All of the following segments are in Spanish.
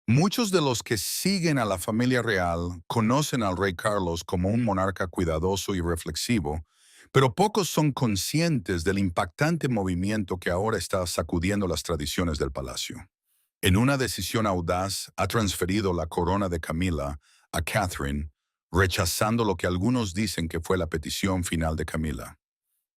Muchos de los que siguen a la familia real conocen al rey Carlos como un monarca cuidadoso y reflexivo, pero pocos son conscientes del impactante movimiento que ahora está sacudiendo las tradiciones del palacio. En una decisión audaz, ha transferido la corona de Camila a Catherine, rechazando lo que algunos dicen que fue la petición final de Camila.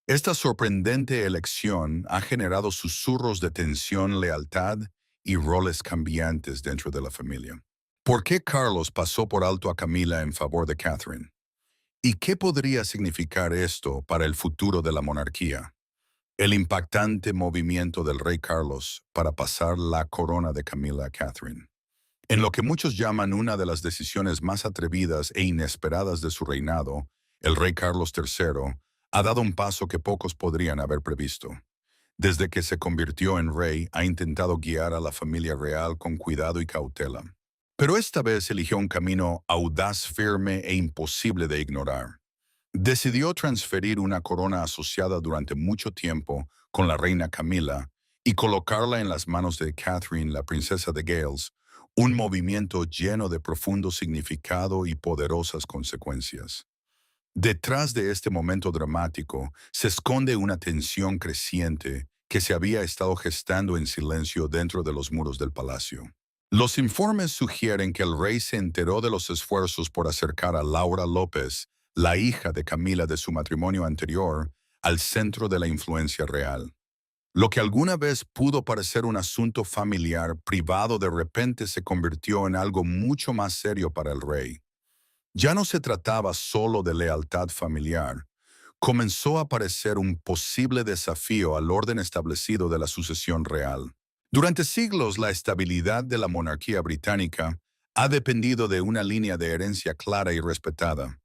Esta sorprendente elección ha generado susurros de tensión, lealtad y roles cambiantes dentro de la familia. ¿Por qué Carlos pasó por alto a Camila en favor de Catherine? ¿Y qué podría significar esto para el futuro de la monarquía? El impactante movimiento del rey Carlos para pasar la corona de Camila a Catherine. En lo que muchos llaman una de las decisiones más atrevidas e inesperadas de su reinado, el rey Carlos III ha dado un paso que pocos podrían haber previsto. Desde que se convirtió en rey, ha intentado guiar a la familia real con cuidado y cautela. Pero esta vez eligió un camino audaz, firme e imposible de ignorar. Decidió transferir una corona asociada durante mucho tiempo con la reina Camila y colocarla en las manos de Catherine, la princesa de Gales, un movimiento lleno de profundo significado y poderosas consecuencias. Detrás de este momento dramático se esconde una tensión creciente que se había estado gestando en silencio dentro de los muros del palacio. Los informes sugieren que el rey se enteró de los esfuerzos por acercar a Laura López, la hija de Camila de su matrimonio anterior, al centro de la influencia real. Lo que alguna vez pudo parecer un asunto familiar privado de repente se convirtió en algo mucho más serio para el rey. Ya no se trataba solo de lealtad familiar, comenzó a parecer un posible desafío al orden establecido de la sucesión real. Durante siglos, la estabilidad de la monarquía británica ha dependido de una línea de herencia clara y respetada.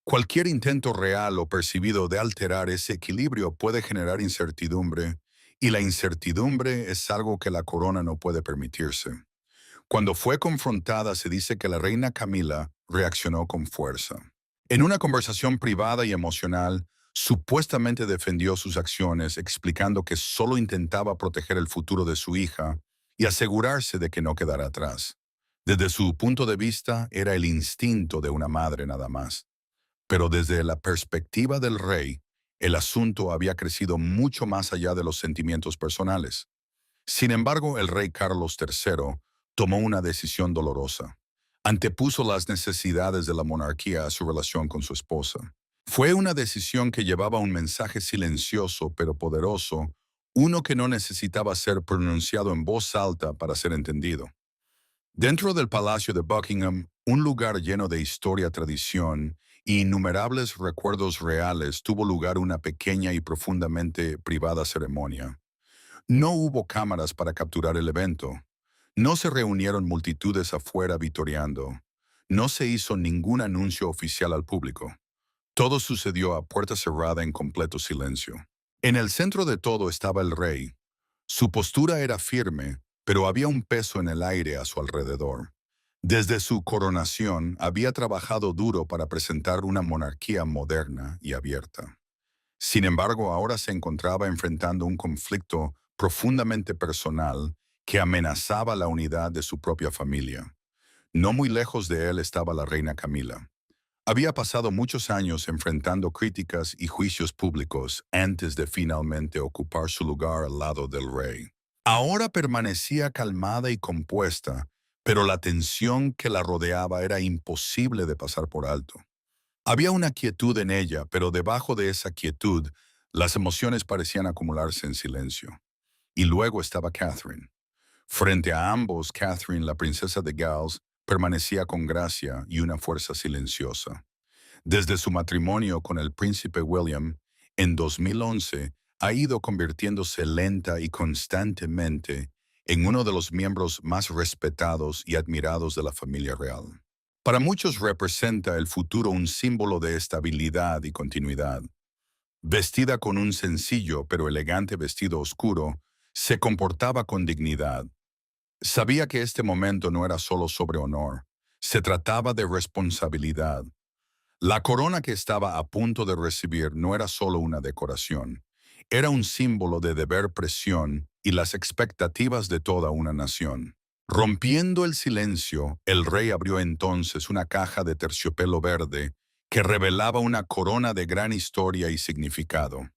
Cualquier intento real o percibido de alterar ese equilibrio puede generar incertidumbre, y la incertidumbre es algo que la corona no puede permitirse. Cuando fue confrontada, se dice que la reina Camila reaccionó con fuerza. En una conversación privada y emocional, supuestamente defendió sus acciones, explicando que solo intentaba proteger el futuro de su hija y asegurarse de que no quedara atrás. Desde su punto de vista, era el instinto de una madre nada más. Pero desde la perspectiva del rey, el asunto había crecido mucho más allá de los sentimientos personales. Sin embargo, el rey Carlos III tomó una decisión dolorosa. Antepuso las necesidades de la monarquía a su relación con su esposa. Fue una decisión que llevaba un mensaje silencioso pero poderoso, uno que no necesitaba ser pronunciado en voz alta para ser entendido. Dentro del Palacio de Buckingham, un lugar lleno de historia, tradición e innumerables recuerdos reales, tuvo lugar una pequeña y profundamente privada ceremonia. No hubo cámaras para capturar el evento. No se reunieron multitudes afuera vitoreando. No se hizo ningún anuncio oficial al público. Todo sucedió a puerta cerrada en completo silencio. En el centro de todo estaba el rey. Su postura era firme, pero había un peso en el aire a su alrededor. Desde su coronación había trabajado duro para presentar una monarquía moderna y abierta. Sin embargo, ahora se encontraba enfrentando un conflicto profundamente personal que amenazaba la unidad de su propia familia. No muy lejos de él estaba la reina Camila. Había pasado muchos años enfrentando críticas y juicios públicos antes de finalmente ocupar su lugar al lado del rey. Ahora permanecía calmada y compuesta, pero la tensión que la rodeaba era imposible de pasar por alto. Había una quietud en ella, pero debajo de esa quietud, las emociones parecían acumularse en silencio. Y luego estaba Catherine. Frente a ambos, Catherine, la princesa de Gales, permanecía con gracia y una fuerza silenciosa. Desde su matrimonio con el príncipe William, en 2011, ha ido convirtiéndose lenta y constantemente en uno de los miembros más respetados y admirados de la familia real. Para muchos representa el futuro un símbolo de estabilidad y continuidad. Vestida con un sencillo pero elegante vestido oscuro, se comportaba con dignidad. Sabía que este momento no era solo sobre honor, se trataba de responsabilidad. La corona que estaba a punto de recibir no era solo una decoración, era un símbolo de deber, presión y las expectativas de toda una nación. Rompiendo el silencio, el rey abrió entonces una caja de terciopelo verde que revelaba una corona de gran historia y significado.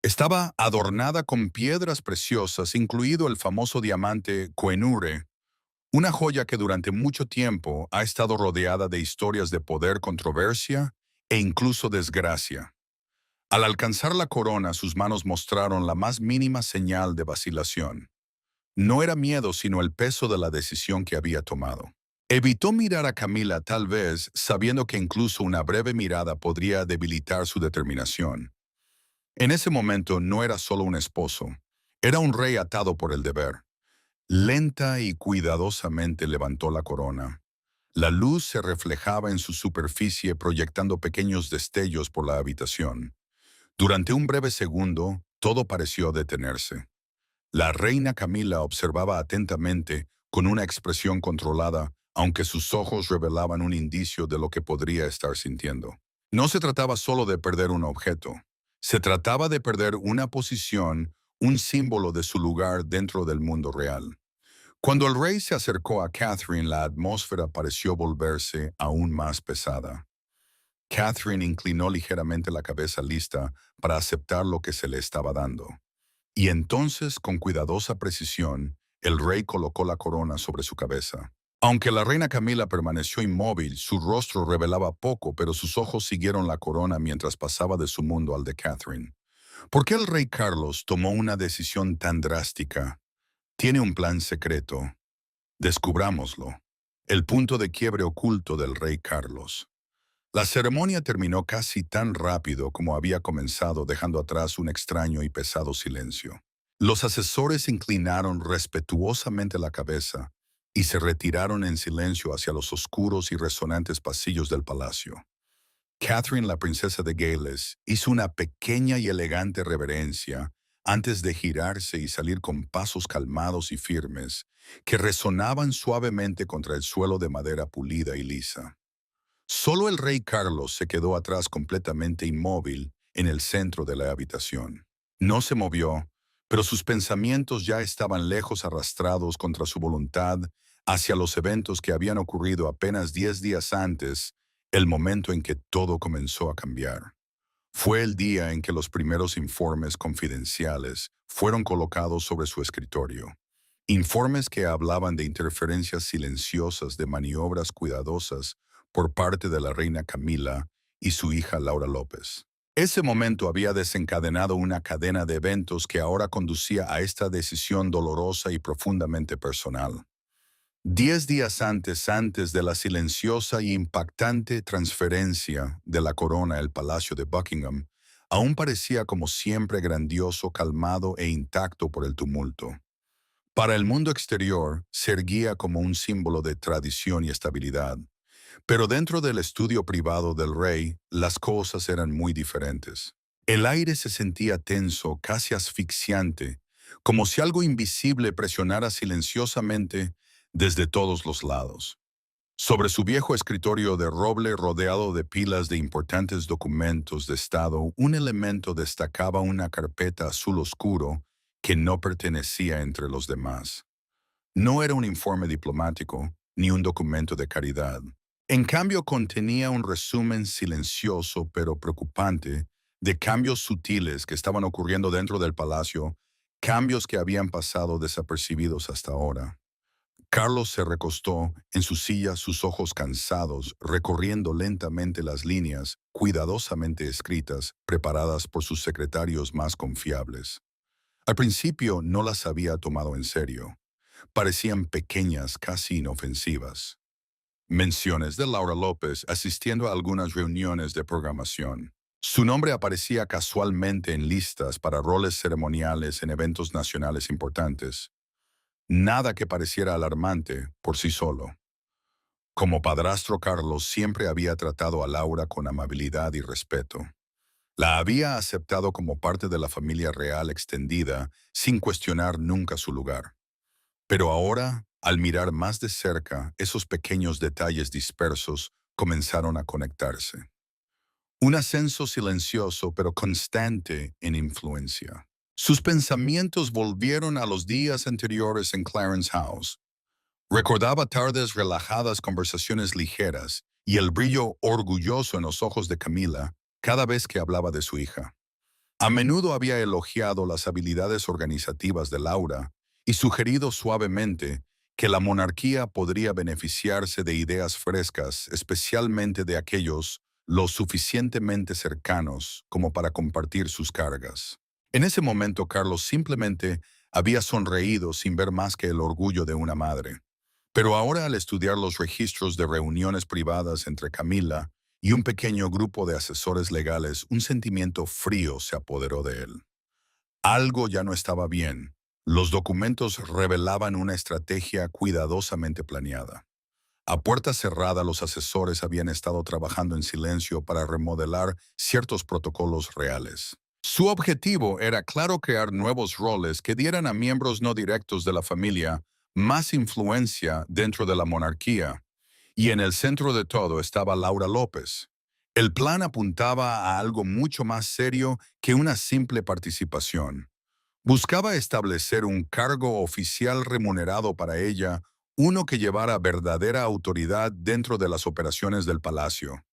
Estaba adornada con piedras preciosas, incluido el famoso diamante Koh-i-Noor, una joya que durante mucho tiempo ha estado rodeada de historias de poder, controversia e incluso desgracia. Al alcanzar la corona, sus manos mostraron la más mínima señal de vacilación. No era miedo, sino el peso de la decisión que había tomado. Evitó mirar a Camila, tal vez sabiendo que incluso una breve mirada podría debilitar su determinación. En ese momento no era solo un esposo, era un rey atado por el deber. Lenta y cuidadosamente levantó la corona. La luz se reflejaba en su superficie proyectando pequeños destellos por la habitación. Durante un breve segundo, todo pareció detenerse. La reina Camila observaba atentamente, con una expresión controlada, aunque sus ojos revelaban un indicio de lo que podría estar sintiendo. No se trataba solo de perder un objeto. Se trataba de perder una posición, un símbolo de su lugar dentro del mundo real. Cuando el rey se acercó a Catherine, la atmósfera pareció volverse aún más pesada. Catherine inclinó ligeramente la cabeza lista para aceptar lo que se le estaba dando. Y entonces, con cuidadosa precisión, el rey colocó la corona sobre su cabeza. Aunque la reina Camila permaneció inmóvil, su rostro revelaba poco, pero sus ojos siguieron la corona mientras pasaba de su mundo al de Catherine. ¿Por qué el rey Carlos tomó una decisión tan drástica? Tiene un plan secreto. Descubrámoslo. El punto de quiebre oculto del rey Carlos. La ceremonia terminó casi tan rápido como había comenzado, dejando atrás un extraño y pesado silencio. Los asesores inclinaron respetuosamente la cabeza y se retiraron en silencio hacia los oscuros y resonantes pasillos del palacio. Catherine, la princesa de Gales, hizo una pequeña y elegante reverencia antes de girarse y salir con pasos calmados y firmes que resonaban suavemente contra el suelo de madera pulida y lisa. Solo el rey Carlos se quedó atrás completamente inmóvil en el centro de la habitación. No se movió, pero sus pensamientos ya estaban lejos, arrastrados contra su voluntad hacia los eventos que habían ocurrido apenas 10 días antes, el momento en que todo comenzó a cambiar. Fue el día en que los primeros informes confidenciales fueron colocados sobre su escritorio. Informes que hablaban de interferencias silenciosas, de maniobras cuidadosas por parte de la reina Camila y su hija Laura López. Ese momento había desencadenado una cadena de eventos que ahora conducía a esta decisión dolorosa y profundamente personal. 10 días antes de la silenciosa y impactante transferencia de la corona al Palacio de Buckingham, aún parecía como siempre grandioso, calmado e intacto por el tumulto. Para el mundo exterior, se erguía como un símbolo de tradición y estabilidad. Pero dentro del estudio privado del rey, las cosas eran muy diferentes. El aire se sentía tenso, casi asfixiante, como si algo invisible presionara silenciosamente desde todos los lados. Sobre su viejo escritorio de roble rodeado de pilas de importantes documentos de Estado, un elemento destacaba: una carpeta azul oscuro que no pertenecía entre los demás. No era un informe diplomático ni un documento de caridad. En cambio, contenía un resumen silencioso pero preocupante de cambios sutiles que estaban ocurriendo dentro del palacio, cambios que habían pasado desapercibidos hasta ahora. Carlos se recostó en su silla, sus ojos cansados, recorriendo lentamente las líneas cuidadosamente escritas, preparadas por sus secretarios más confiables. Al principio no las había tomado en serio. Parecían pequeñas, casi inofensivas. Menciones de Laura López asistiendo a algunas reuniones de programación. Su nombre aparecía casualmente en listas para roles ceremoniales en eventos nacionales importantes. Nada que pareciera alarmante por sí solo. Como padrastro, Carlos siempre había tratado a Laura con amabilidad y respeto. La había aceptado como parte de la familia real extendida sin cuestionar nunca su lugar. Pero ahora, al mirar más de cerca, esos pequeños detalles dispersos comenzaron a conectarse. Un ascenso silencioso pero constante en influencia. Sus pensamientos volvieron a los días anteriores en Clarence House. Recordaba tardes relajadas, conversaciones ligeras y el brillo orgulloso en los ojos de Camila cada vez que hablaba de su hija. A menudo había elogiado las habilidades organizativas de Laura y sugerido suavemente que la monarquía podría beneficiarse de ideas frescas, especialmente de aquellos lo suficientemente cercanos como para compartir sus cargas. En ese momento, Carlos simplemente había sonreído sin ver más que el orgullo de una madre. Pero ahora, al estudiar los registros de reuniones privadas entre Camila y un pequeño grupo de asesores legales, un sentimiento frío se apoderó de él. Algo ya no estaba bien. Los documentos revelaban una estrategia cuidadosamente planeada. A puerta cerrada, los asesores habían estado trabajando en silencio para remodelar ciertos protocolos reales. Su objetivo era, claro, crear nuevos roles que dieran a miembros no directos de la familia más influencia dentro de la monarquía. Y en el centro de todo estaba Laura López. El plan apuntaba a algo mucho más serio que una simple participación. Buscaba establecer un cargo oficial remunerado para ella, uno que llevara verdadera autoridad dentro de las operaciones del palacio.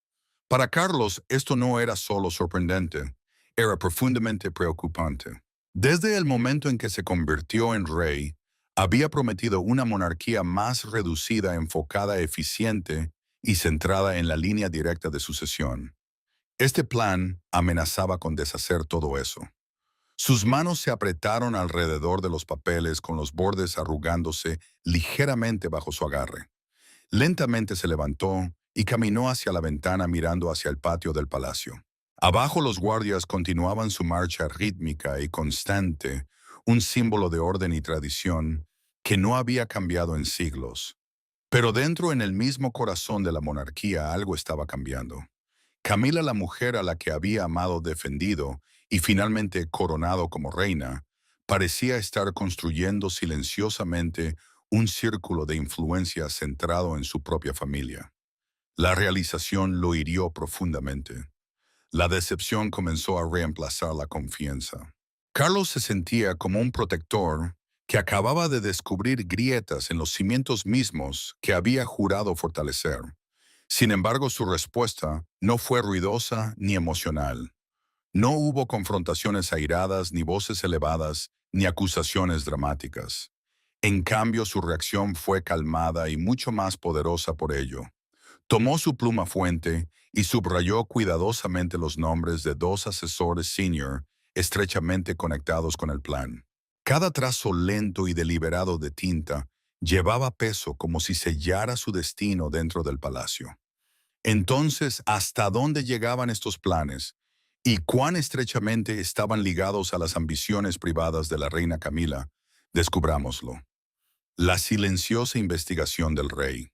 Para Carlos, esto no era solo sorprendente, era profundamente preocupante. Desde el momento en que se convirtió en rey, había prometido una monarquía más reducida, enfocada, eficiente y centrada en la línea directa de sucesión. Este plan amenazaba con deshacer todo eso. Sus manos se apretaron alrededor de los papeles con los bordes arrugándose ligeramente bajo su agarre. Lentamente se levantó y caminó hacia la ventana mirando hacia el patio del palacio. Abajo los guardias continuaban su marcha rítmica y constante, un símbolo de orden y tradición que no había cambiado en siglos. Pero dentro, en el mismo corazón de la monarquía, algo estaba cambiando. Camila, la mujer a la que había amado, defendido y finalmente coronado como reina, parecía estar construyendo silenciosamente un círculo de influencia centrado en su propia familia. La realización lo hirió profundamente. La decepción comenzó a reemplazar la confianza. Carlos se sentía como un protector que acababa de descubrir grietas en los cimientos mismos que había jurado fortalecer. Sin embargo, su respuesta no fue ruidosa ni emocional. No hubo confrontaciones airadas, ni voces elevadas, ni acusaciones dramáticas. En cambio, su reacción fue calmada y mucho más poderosa por ello. Tomó su pluma fuente y subrayó cuidadosamente los nombres de dos asesores senior estrechamente conectados con el plan. Cada trazo lento y deliberado de tinta llevaba peso, como si sellara su destino dentro del palacio. Entonces, ¿hasta dónde llegaban estos planes? ¿Y cuán estrechamente estaban ligados a las ambiciones privadas de la reina Camila? Descubrámoslo. La silenciosa investigación del rey.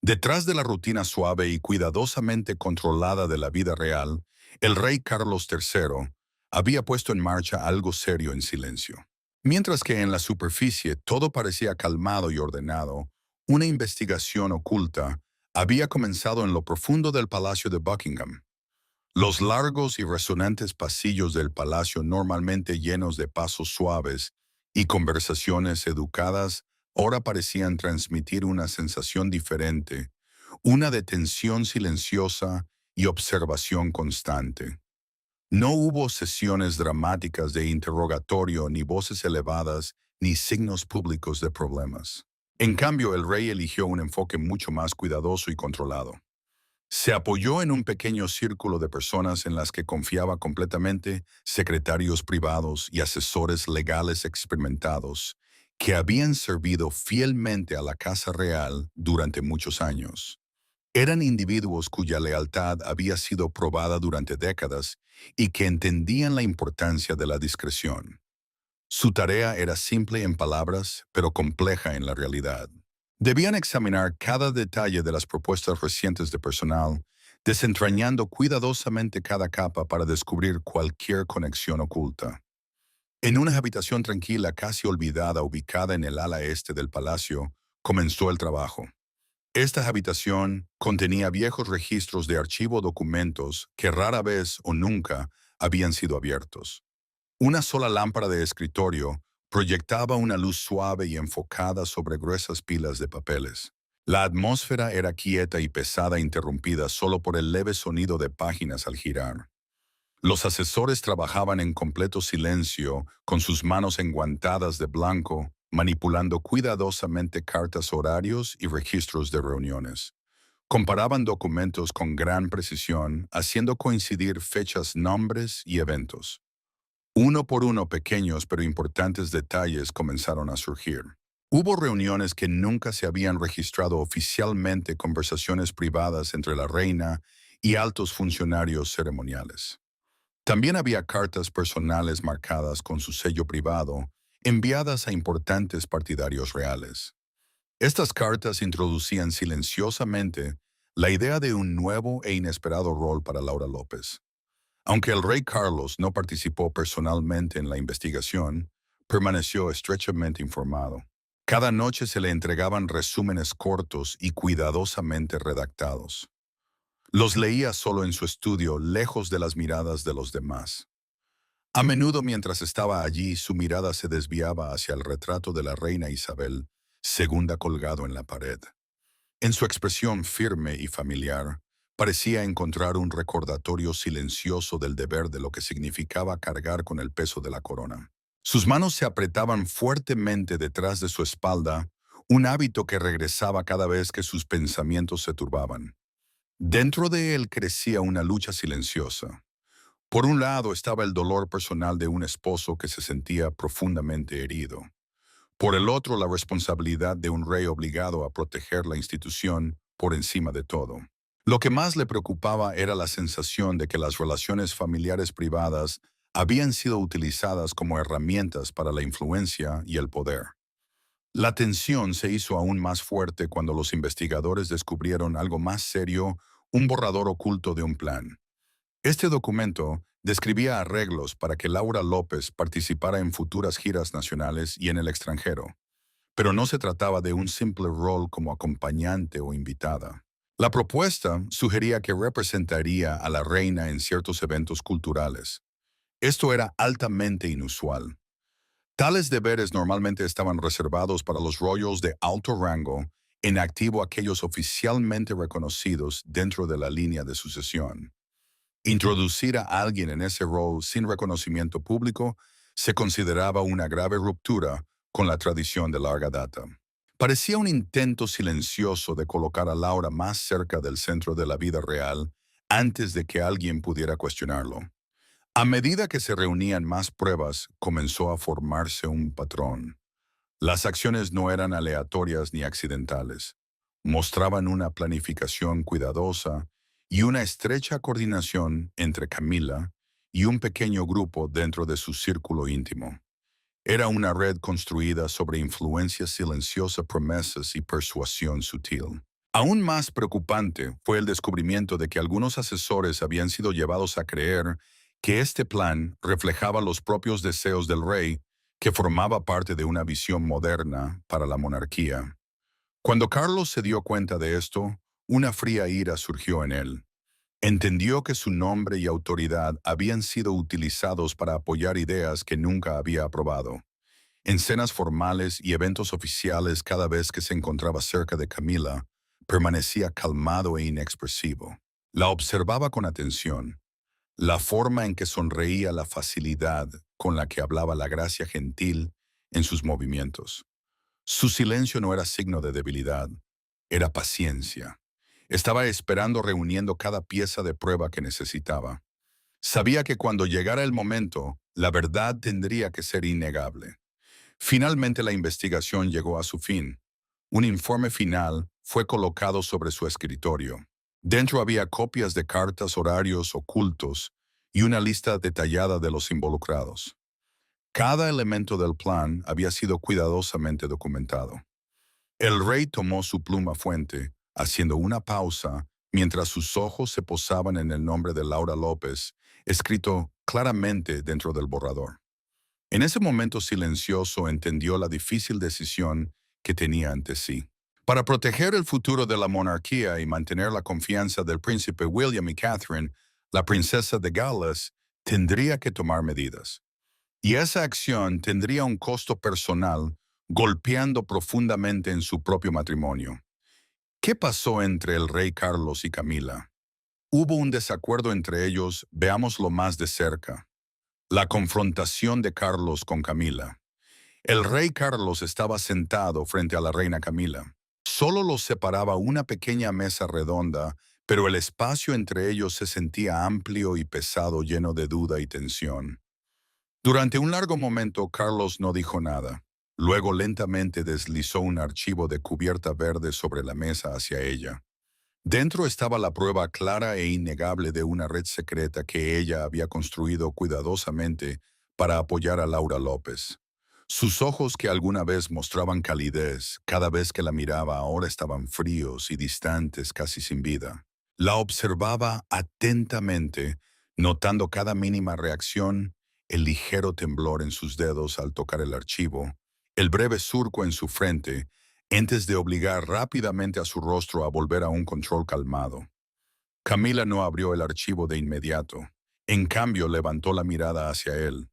Detrás de la rutina suave y cuidadosamente controlada de la vida real, el rey Carlos III había puesto en marcha algo serio en silencio. Mientras que en la superficie todo parecía calmado y ordenado, una investigación oculta había comenzado en lo profundo del Palacio de Buckingham. Los largos y resonantes pasillos del palacio, normalmente llenos de pasos suaves y conversaciones educadas, ahora parecían transmitir una sensación diferente, una de tensión silenciosa y observación constante. No hubo sesiones dramáticas de interrogatorio, ni voces elevadas, ni signos públicos de problemas. En cambio, el rey eligió un enfoque mucho más cuidadoso y controlado. Se apoyó en un pequeño círculo de personas en las que confiaba completamente, secretarios privados y asesores legales experimentados, que habían servido fielmente a la Casa Real durante muchos años. Eran individuos cuya lealtad había sido probada durante décadas y que entendían la importancia de la discreción. Su tarea era simple en palabras, pero compleja en la realidad. Debían examinar cada detalle de las propuestas recientes de personal, desentrañando cuidadosamente cada capa para descubrir cualquier conexión oculta. En una habitación tranquila, casi olvidada, ubicada en el ala este del palacio, comenzó el trabajo. Esta habitación contenía viejos registros de archivo, documentos que rara vez o nunca habían sido abiertos. Una sola lámpara de escritorio, Proyectaba una luz suave y enfocada sobre gruesas pilas de papeles. La atmósfera era quieta y pesada, interrumpida solo por el leve sonido de páginas al girar. Los asesores trabajaban en completo silencio, con sus manos enguantadas de blanco, manipulando cuidadosamente cartas, horarios y registros de reuniones. Comparaban documentos con gran precisión, haciendo coincidir fechas, nombres y eventos. Uno por uno, pequeños pero importantes detalles comenzaron a surgir. Hubo reuniones que nunca se habían registrado oficialmente, conversaciones privadas entre la reina y altos funcionarios ceremoniales. También había cartas personales marcadas con su sello privado, enviadas a importantes partidarios reales. Estas cartas introducían silenciosamente la idea de un nuevo e inesperado rol para Laura López. Aunque el rey Carlos no participó personalmente en la investigación, permaneció estrechamente informado. Cada noche se le entregaban resúmenes cortos y cuidadosamente redactados. Los leía solo en su estudio, lejos de las miradas de los demás. A menudo, mientras estaba allí, su mirada se desviaba hacia el retrato de la reina Isabel, segunda, colgado en la pared. En su expresión firme y familiar, parecía encontrar un recordatorio silencioso del deber, de lo que significaba cargar con el peso de la corona. Sus manos se apretaban fuertemente detrás de su espalda, un hábito que regresaba cada vez que sus pensamientos se turbaban. Dentro de él crecía una lucha silenciosa. Por un lado estaba el dolor personal de un esposo que se sentía profundamente herido. Por el otro, la responsabilidad de un rey obligado a proteger la institución por encima de todo. Lo que más le preocupaba era la sensación de que las relaciones familiares privadas habían sido utilizadas como herramientas para la influencia y el poder. La tensión se hizo aún más fuerte cuando los investigadores descubrieron algo más serio: un borrador oculto de un plan. Este documento describía arreglos para que Laura López participara en futuras giras nacionales y en el extranjero, pero no se trataba de un simple rol como acompañante o invitada. La propuesta sugería que representaría a la reina en ciertos eventos culturales. Esto era altamente inusual. Tales deberes normalmente estaban reservados para los royals de alto rango, en activo aquellos oficialmente reconocidos dentro de la línea de sucesión. Introducir a alguien en ese rol sin reconocimiento público se consideraba una grave ruptura con la tradición de larga data. Parecía un intento silencioso de colocar a Laura más cerca del centro de la vida real antes de que alguien pudiera cuestionarlo. A medida que se reunían más pruebas, comenzó a formarse un patrón. Las acciones no eran aleatorias ni accidentales. Mostraban una planificación cuidadosa y una estrecha coordinación entre Camila y un pequeño grupo dentro de su círculo íntimo. Era una red construida sobre influencia silenciosa, promesas y persuasión sutil. Aún más preocupante fue el descubrimiento de que algunos asesores habían sido llevados a creer que este plan reflejaba los propios deseos del rey, que formaba parte de una visión moderna para la monarquía. Cuando Carlos se dio cuenta de esto, una fría ira surgió en él. Entendió que su nombre y autoridad habían sido utilizados para apoyar ideas que nunca había aprobado. En cenas formales y eventos oficiales, cada vez que se encontraba cerca de Camila, permanecía calmado e inexpresivo. La observaba con atención. La forma en que sonreía, la facilidad con la que hablaba, la gracia gentil en sus movimientos. Su silencio no era signo de debilidad, era paciencia. Estaba esperando, reuniendo cada pieza de prueba que necesitaba. Sabía que cuando llegara el momento, la verdad tendría que ser innegable. Finalmente la investigación llegó a su fin. Un informe final fue colocado sobre su escritorio. Dentro había copias de cartas, horarios ocultos y una lista detallada de los involucrados. Cada elemento del plan había sido cuidadosamente documentado. El rey tomó su pluma fuente, haciendo una pausa mientras sus ojos se posaban en el nombre de Laura López, escrito claramente dentro del borrador. En ese momento silencioso entendió la difícil decisión que tenía ante sí. Para proteger el futuro de la monarquía y mantener la confianza del príncipe William y Catherine, la princesa de Gales, tendría que tomar medidas. Y esa acción tendría un costo personal, golpeando profundamente en su propio matrimonio. ¿Qué pasó entre el rey Carlos y Camila? Hubo un desacuerdo entre ellos, veámoslo más de cerca. La confrontación de Carlos con Camila. El rey Carlos estaba sentado frente a la reina Camila. Solo los separaba una pequeña mesa redonda, pero el espacio entre ellos se sentía amplio y pesado, lleno de duda y tensión. Durante un largo momento, Carlos no dijo nada. Luego lentamente deslizó un archivo de cubierta verde sobre la mesa hacia ella. Dentro estaba la prueba clara e innegable de una red secreta que ella había construido cuidadosamente para apoyar a Laura López. Sus ojos, que alguna vez mostraban calidez, cada vez que la miraba ahora estaban fríos y distantes, casi sin vida. La observaba atentamente, notando cada mínima reacción, el ligero temblor en sus dedos al tocar el archivo, el breve surco en su frente, antes de obligar rápidamente a su rostro a volver a un control calmado. Camila no abrió el archivo de inmediato. En cambio, levantó la mirada hacia él.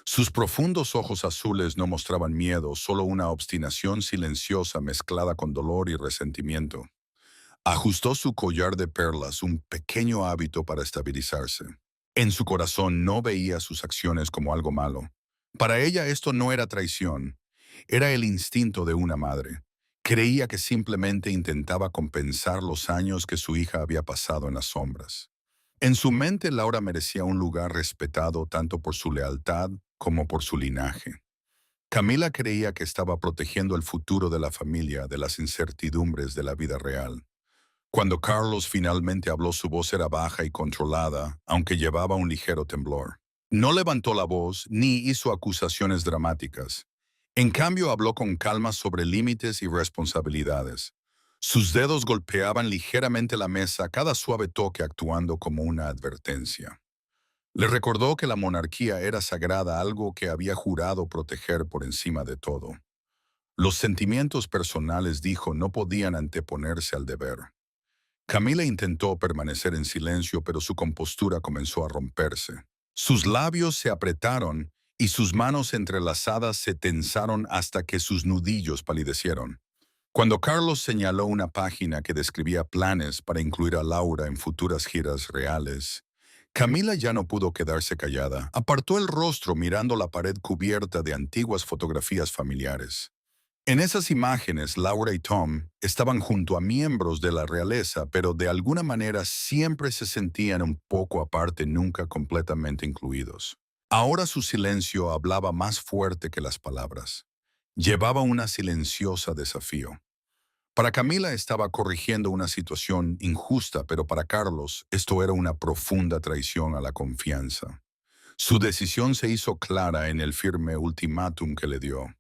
Sus profundos ojos azules no mostraban miedo, solo una obstinación silenciosa mezclada con dolor y resentimiento. Ajustó su collar de perlas, un pequeño hábito para estabilizarse. En su corazón no veía sus acciones como algo malo. Para ella esto no era traición, era el instinto de una madre. Creía que simplemente intentaba compensar los años que su hija había pasado en las sombras. En su mente, Laura merecía un lugar respetado tanto por su lealtad como por su linaje. Camila creía que estaba protegiendo el futuro de la familia de las incertidumbres de la vida real. Cuando Carlos finalmente habló, su voz era baja y controlada, aunque llevaba un ligero temblor. No levantó la voz ni hizo acusaciones dramáticas. En cambio, habló con calma sobre límites y responsabilidades. Sus dedos golpeaban ligeramente la mesa, cada suave toque actuando como una advertencia. Le recordó que la monarquía era sagrada, algo que había jurado proteger por encima de todo. Los sentimientos personales, dijo, no podían anteponerse al deber. Camila intentó permanecer en silencio, pero su compostura comenzó a romperse. Sus labios se apretaron y sus manos entrelazadas se tensaron hasta que sus nudillos palidecieron. Cuando Carlos señaló una página que describía planes para incluir a Laura en futuras giras reales, Camila ya no pudo quedarse callada. Apartó el rostro mirando la pared cubierta de antiguas fotografías familiares. En esas imágenes, Laura y Tom estaban junto a miembros de la realeza, pero de alguna manera siempre se sentían un poco aparte, nunca completamente incluidos. Ahora su silencio hablaba más fuerte que las palabras. Llevaba una silenciosa desafío. Para Camila estaba corrigiendo una situación injusta, pero para Carlos esto era una profunda traición a la confianza. Su decisión se hizo clara en el firme ultimátum que le dio.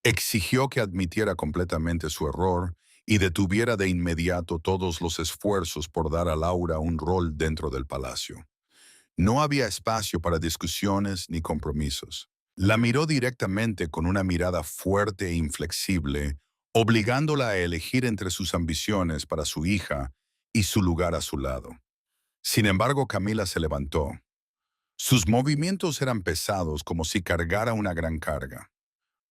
Exigió que admitiera completamente su error y detuviera de inmediato todos los esfuerzos por dar a Laura un rol dentro del palacio. No había espacio para discusiones ni compromisos. La miró directamente con una mirada fuerte e inflexible, obligándola a elegir entre sus ambiciones para su hija y su lugar a su lado. Sin embargo, Camila se levantó. Sus movimientos eran pesados, como si cargara una gran carga.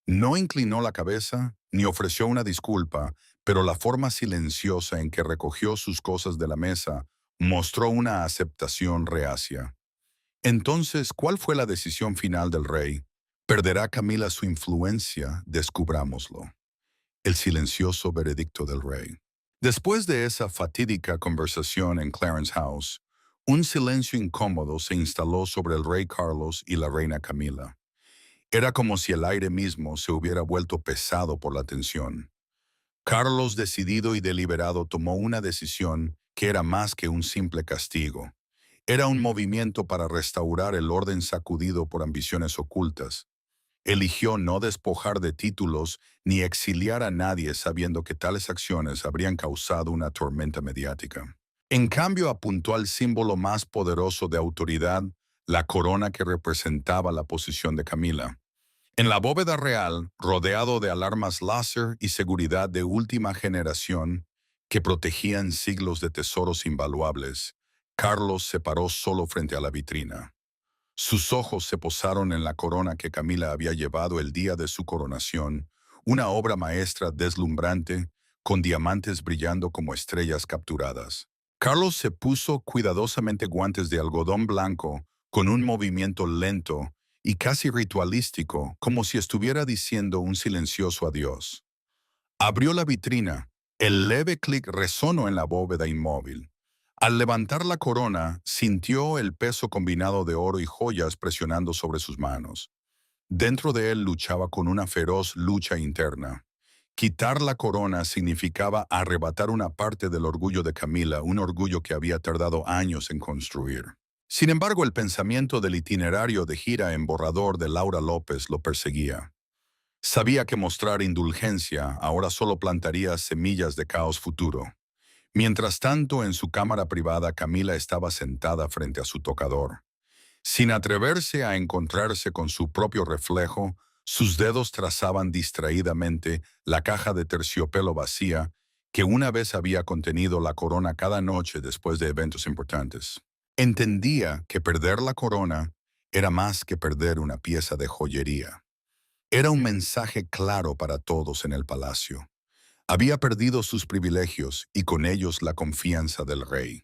No inclinó la cabeza ni ofreció una disculpa, pero la forma silenciosa en que recogió sus cosas de la mesa mostró una aceptación reacia. Entonces, ¿cuál fue la decisión final del rey? ¿Perderá Camila su influencia? Descubrámoslo. El silencioso veredicto del rey. Después de esa fatídica conversación en Clarence House, un silencio incómodo se instaló sobre el rey Carlos y la reina Camila. Era como si el aire mismo se hubiera vuelto pesado por la tensión. Carlos, decidido y deliberado, tomó una decisión que era más que un simple castigo. Era un movimiento para restaurar el orden sacudido por ambiciones ocultas. Eligió no despojar de títulos ni exiliar a nadie, sabiendo que tales acciones habrían causado una tormenta mediática. En cambio, apuntó al símbolo más poderoso de autoridad, la corona que representaba la posición de Camila. En la bóveda real, rodeado de alarmas láser y seguridad de última generación que protegían siglos de tesoros invaluables, Carlos se paró solo frente a la vitrina. Sus ojos se posaron en la corona que Camila había llevado el día de su coronación, una obra maestra deslumbrante, con diamantes brillando como estrellas capturadas. Carlos se puso cuidadosamente guantes de algodón blanco, con un movimiento lento y casi ritualístico, como si estuviera diciendo un silencioso adiós. Abrió la vitrina. El leve clic resonó en la bóveda inmóvil. Al levantar la corona, sintió el peso combinado de oro y joyas presionando sobre sus manos. Dentro de él luchaba con una feroz lucha interna. Quitar la corona significaba arrebatar una parte del orgullo de Camila, un orgullo que había tardado años en construir. Sin embargo, el pensamiento del itinerario de gira en borrador de Laura López lo perseguía. Sabía que mostrar indulgencia ahora solo plantaría semillas de caos futuro. Mientras tanto, en su cámara privada, Camila estaba sentada frente a su tocador. Sin atreverse a encontrarse con su propio reflejo, sus dedos trazaban distraídamente la caja de terciopelo vacía que una vez había contenido la corona cada noche después de eventos importantes. Entendía que perder la corona era más que perder una pieza de joyería. Era un mensaje claro para todos en el palacio. Había perdido sus privilegios y con ellos la confianza del rey.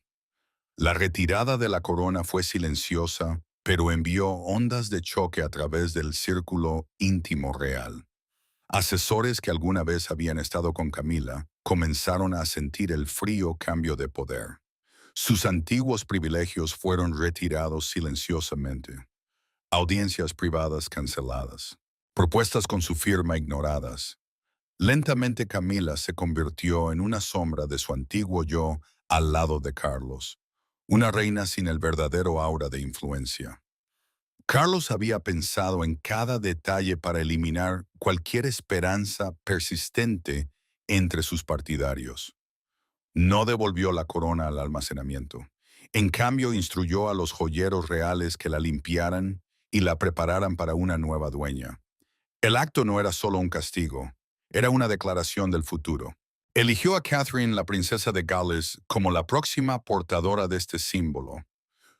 La retirada de la corona fue silenciosa, pero envió ondas de choque a través del círculo íntimo real. Asesores que alguna vez habían estado con Camila comenzaron a sentir el frío cambio de poder. Sus antiguos privilegios fueron retirados silenciosamente. Audiencias privadas canceladas. Propuestas con su firma ignoradas. Lentamente Camila se convirtió en una sombra de su antiguo yo al lado de Carlos, una reina sin el verdadero aura de influencia. Carlos había pensado en cada detalle para eliminar cualquier esperanza persistente entre sus partidarios. No devolvió la corona al almacenamiento. En cambio, instruyó a los joyeros reales que la limpiaran y la prepararan para una nueva dueña. El acto no era solo un castigo, era una declaración del futuro. Eligió a Catherine, la princesa de Gales, como la próxima portadora de este símbolo.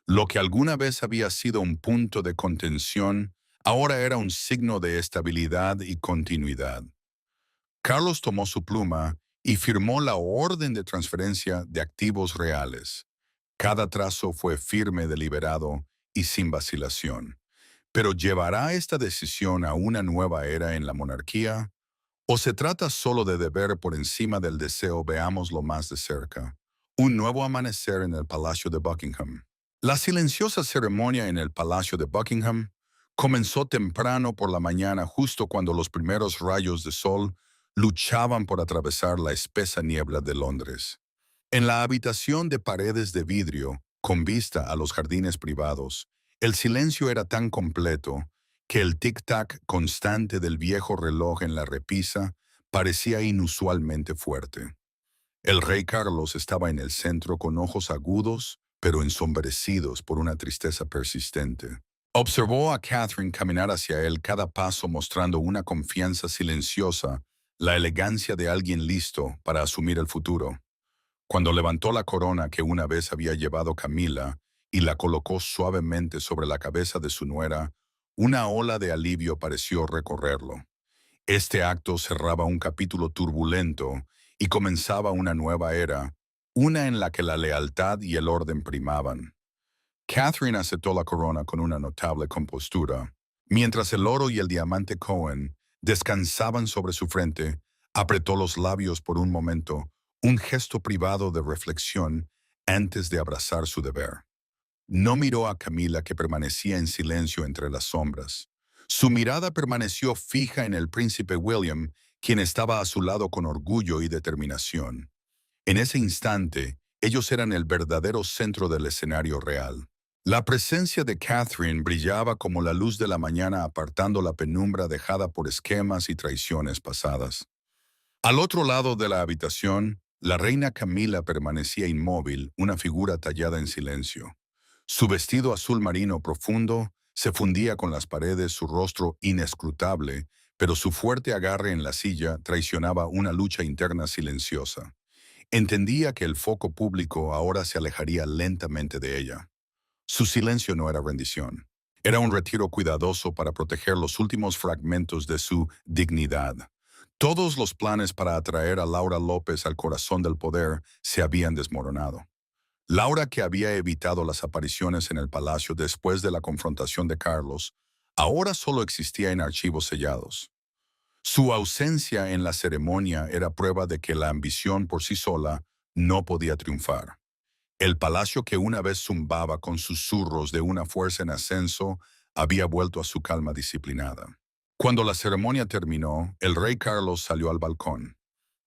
Lo que alguna vez había sido un punto de contención, ahora era un signo de estabilidad y continuidad. Carlos tomó su pluma y firmó la orden de transferencia de activos reales. Cada trazo fue firme, deliberado y sin vacilación. Pero ¿llevará esta decisión a una nueva era en la monarquía? ¿O se trata solo de deber por encima del deseo? Veámoslo más de cerca? Un nuevo amanecer en el Palacio de Buckingham. La silenciosa ceremonia en el Palacio de Buckingham comenzó temprano por la mañana, justo cuando los primeros rayos de sol luchaban por atravesar la espesa niebla de Londres. En la habitación de paredes de vidrio, con vista a los jardines privados, el silencio era tan completo que el tic-tac constante del viejo reloj en la repisa parecía inusualmente fuerte. El rey Carlos estaba en el centro con ojos agudos, pero ensombrecidos por una tristeza persistente. Observó a Catherine caminar hacia él cada paso mostrando una confianza silenciosa, la elegancia de alguien listo para asumir el futuro. Cuando levantó la corona que una vez había llevado Camila y la colocó suavemente sobre la cabeza de su nuera, una ola de alivio pareció recorrerlo. Este acto cerraba un capítulo turbulento y comenzaba una nueva era, una en la que la lealtad y el orden primaban. Catherine aceptó la corona con una notable compostura. Mientras el oro y el diamante Cohen descansaban sobre su frente, apretó los labios por un momento, un gesto privado de reflexión antes de abrazar su deber. No miró a Camila, que permanecía en silencio entre las sombras. Su mirada permaneció fija en el príncipe William, quien estaba a su lado con orgullo y determinación. En ese instante, ellos eran el verdadero centro del escenario real. La presencia de Catherine brillaba como la luz de la mañana, apartando la penumbra dejada por esquemas y traiciones pasadas. Al otro lado de la habitación, la reina Camila permanecía inmóvil, una figura tallada en silencio. Su vestido azul marino profundo se fundía con las paredes, su rostro inescrutable, pero su fuerte agarre en la silla traicionaba una lucha interna silenciosa. Entendía que el foco público ahora se alejaría lentamente de ella. Su silencio no era rendición. Era un retiro cuidadoso para proteger los últimos fragmentos de su dignidad. Todos los planes para atraer a Laura López al corazón del poder se habían desmoronado. Laura, que había evitado las apariciones en el palacio después de la confrontación de Carlos, ahora solo existía en archivos sellados. Su ausencia en la ceremonia era prueba de que la ambición por sí sola no podía triunfar. El palacio, que una vez zumbaba con susurros de una fuerza en ascenso, había vuelto a su calma disciplinada. Cuando la ceremonia terminó, el rey Carlos salió al balcón.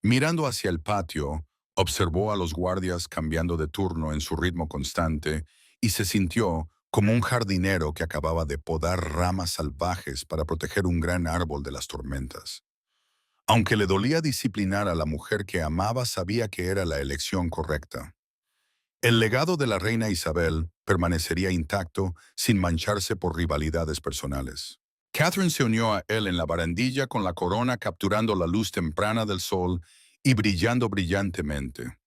Mirando hacia el patio, observó a los guardias cambiando de turno en su ritmo constante y se sintió como un jardinero que acababa de podar ramas salvajes para proteger un gran árbol de las tormentas. Aunque le dolía disciplinar a la mujer que amaba, sabía que era la elección correcta. El legado de la reina Isabel permanecería intacto sin mancharse por rivalidades personales. Catherine se unió a él en la barandilla con la corona capturando la luz temprana del sol y brillando brillantemente.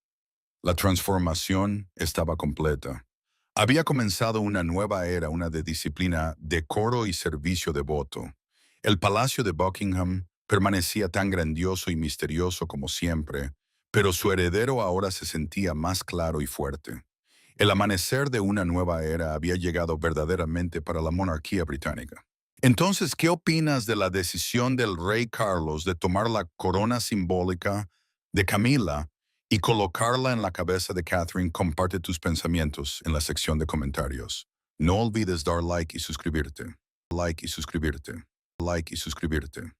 La transformación estaba completa. Había comenzado una nueva era, una de disciplina, decoro y servicio devoto. El palacio de Buckingham permanecía tan grandioso y misterioso como siempre, pero su heredero ahora se sentía más claro y fuerte. El amanecer de una nueva era había llegado verdaderamente para la monarquía británica. Entonces, ¿qué opinas de la decisión del rey Carlos de tomar la corona simbólica de Camila y colocarla en la cabeza de Catherine? Comparte tus pensamientos en la sección de comentarios. No olvides dar like y suscribirte. Like y suscribirte. Like y suscribirte.